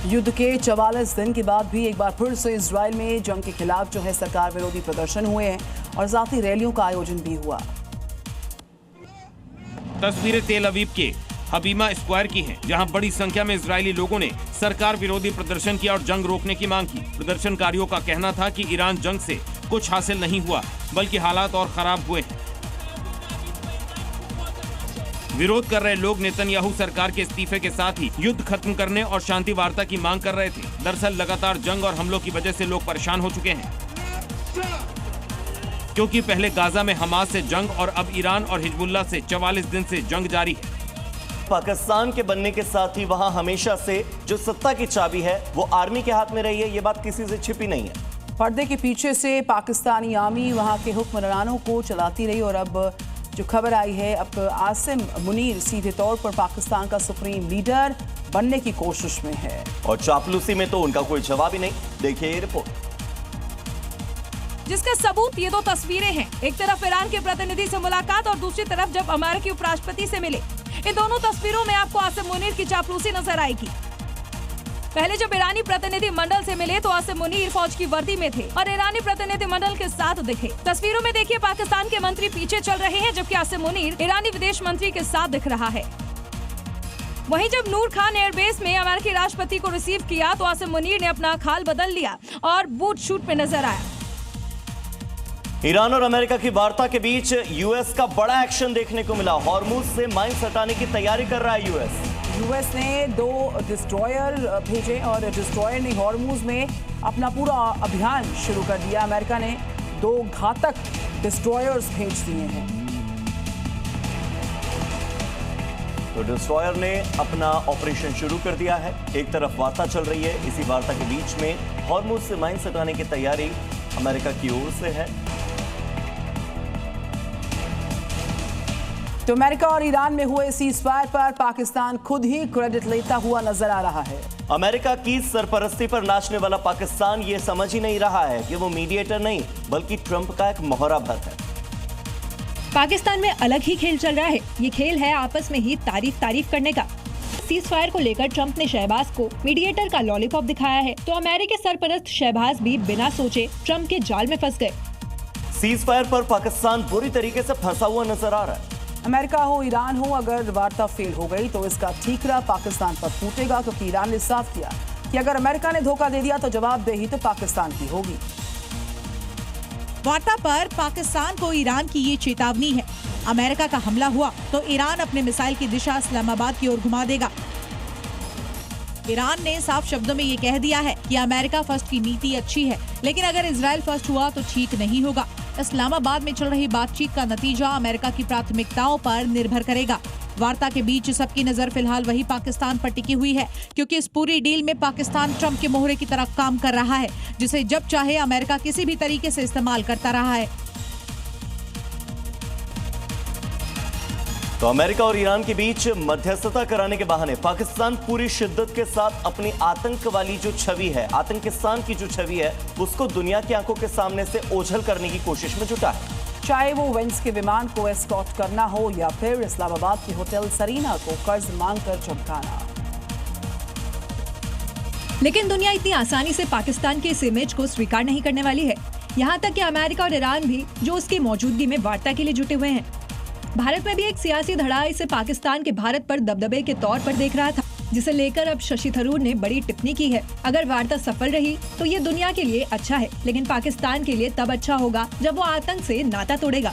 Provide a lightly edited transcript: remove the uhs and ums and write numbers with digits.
युद्ध के 44 दिन के बाद भी एक बार फिर से इजराइल में जंग के खिलाफ जो है सरकार विरोधी प्रदर्शन हुए हैं और जाती रैलियों का आयोजन भी हुआ। तस्वीरें तेल अवीव के हबीमा स्क्वायर की हैं, जहां बड़ी संख्या में इजरायली लोगों ने सरकार विरोधी प्रदर्शन किया और जंग रोकने की मांग की। प्रदर्शनकारियों का कहना था कि ईरान जंग से कुछ हासिल नहीं हुआ, बल्कि हालात और खराब हुए हैं। विरोध कर रहे लोग नेतन्याहू सरकार के इस्तीफे के साथ ही युद्ध खत्म करने और शांति वार्ता की मांग कर रहे थे। दरअसल लगातार जंग और हमलों की वजह से लोग परेशान हो चुके हैं, क्योंकि पहले गाजा में हमास से जंग और अब ईरान और हिजबुल्लाह से 44 दिन से जंग जारी है। पाकिस्तान के बनने के साथ ही वहां हमेशा से जो सत्ता की चाबी है वो आर्मी के हाथ में रही है, ये बात किसी से छिपी नहीं है। पर्दे के पीछे से पाकिस्तानी आर्मी वहां के हुक्मरानों को चलाती रही और अब जो खबर आई है, अब आसिम मुनीर सीधे तौर पर पाकिस्तान का सुप्रीम लीडर बनने की कोशिश में है और चापलूसी में तो उनका कोई जवाब ही नहीं। देखिए ये रिपोर्ट, जिसका सबूत ये दो तस्वीरें हैं। एक तरफ ईरान के प्रतिनिधि से मुलाकात और दूसरी तरफ जब अमेरिकी उपराष्ट्रपति से मिले। इन दोनों तस्वीरों में आपको आसिम मुनीर की चापलूसी नजर आएगी। पहले जब ईरानी प्रतिनिधि मंडल से मिले तो आसिम मुनीर फौज की वर्दी में थे और ईरानी प्रतिनिधि मंडल के साथ दिखे। तस्वीरों में देखिए पाकिस्तान के मंत्री पीछे चल रहे हैं, जबकि आसिम मुनीर ईरानी विदेश मंत्री के साथ दिख रहा है। वहीं जब नूर खान एयरबेस में अमेरिकी राष्ट्रपति को रिसीव किया तो आसिम मुनीर ने अपना खाल बदल लिया और बूट शूट में नजर आया। ईरान और अमेरिका की वार्ता के बीच यूएस का बड़ा एक्शन देखने को मिला। हॉर्मुज से माइंस हटाने की तैयारी कर रहा है यूएस ने 2 डिस्ट्रॉयर भेजे और डिस्ट्रॉयर ने हॉर्मुज में अपना पूरा अभियान शुरू कर दिया। अमेरिका ने 2 घातक डिस्ट्रॉयर्स भेज दिए हैं। तो डिस्ट्रॉयर ने अपना ऑपरेशन शुरू कर दिया है। एक तरफ वार्ता चल रही है, इसी वार्ता के बीच में हॉर्मुज से माइंस हटाने की तैयारी अमेरिका की ओर से है। तो अमेरिका और ईरान में हुए सीजफायर पर पाकिस्तान खुद ही क्रेडिट लेता हुआ नजर आ रहा है। अमेरिका की सरपरस्ती पर नाचने वाला पाकिस्तान ये समझ ही नहीं रहा है कि वो मीडिएटर नहीं बल्कि ट्रंप का एक मोहरा भर है। पाकिस्तान में अलग ही खेल चल रहा है। ये खेल है आपस में ही तारीफ करने का। सीज फायर को लेकर ट्रंप ने शहबाज को मीडिएटर का लॉलीपॉप दिखाया है, तो अमेरिकी सरपरस्त शहबाज भी बिना सोचे ट्रंप के जाल में फंस गए। सीज फायर पर पाकिस्तान बुरी तरीके से फंसा हुआ नजर आ रहा है। अमेरिका हो ईरान हो, अगर वार्ता फेल हो गई तो इसका ठीकरा पाकिस्तान पर फूटेगा, क्योंकि ईरान ने साफ किया कि अगर अमेरिका ने धोखा दे दिया तो जवाबदेही तो पाकिस्तान की होगी। वार्ता पर पाकिस्तान को ईरान की ये चेतावनी है, अमेरिका का हमला हुआ तो ईरान अपने मिसाइल की दिशा इस्लामाबाद की ओर घुमा देगा। ईरान ने साफ शब्दों में ये कह दिया है कि अमेरिका फर्स्ट की नीति अच्छी है, लेकिन अगर इजराइल फर्स्ट हुआ तो ठीक नहीं होगा। इस्लामाबाद में चल रही बातचीत का नतीजा अमेरिका की प्राथमिकताओं पर निर्भर करेगा। वार्ता के बीच सबकी नजर फिलहाल वही पाकिस्तान पर टिकी हुई है, क्योंकि इस पूरी डील में पाकिस्तान ट्रंप के मोहरे की तरह काम कर रहा है, जिसे जब चाहे अमेरिका किसी भी तरीके से इस्तेमाल करता रहा है। तो अमेरिका और ईरान के बीच मध्यस्थता कराने के बहाने पाकिस्तान पूरी शिद्दत के साथ अपनी आतंक वाली जो छवि है, आतंकिस्तान की जो छवि है, उसको दुनिया की आंखों के सामने से ओझल करने की कोशिश में जुटा है। चाहे वो वेंस के विमान को एस्कॉर्ट करना हो या फिर इस्लामाबाद के होटल सरीना को कर्ज मांगकर चमकाना। लेकिन दुनिया इतनी आसानी से पाकिस्तान के इस इमेज को स्वीकार नहीं करने वाली है। यहाँ तक कि अमेरिका और ईरान भी जो उसकी मौजूदगी में वार्ता के लिए जुटे हुए हैं। भारत में भी एक सियासी धड़ा इसे पाकिस्तान के भारत पर दबदबे के तौर पर देख रहा था, जिसे लेकर अब शशि थरूर ने बड़ी टिप्पणी की है। अगर वार्ता सफल रही तो ये दुनिया के लिए अच्छा है, लेकिन पाकिस्तान के लिए तब अच्छा होगा जब वो आतंक से नाता तोड़ेगा।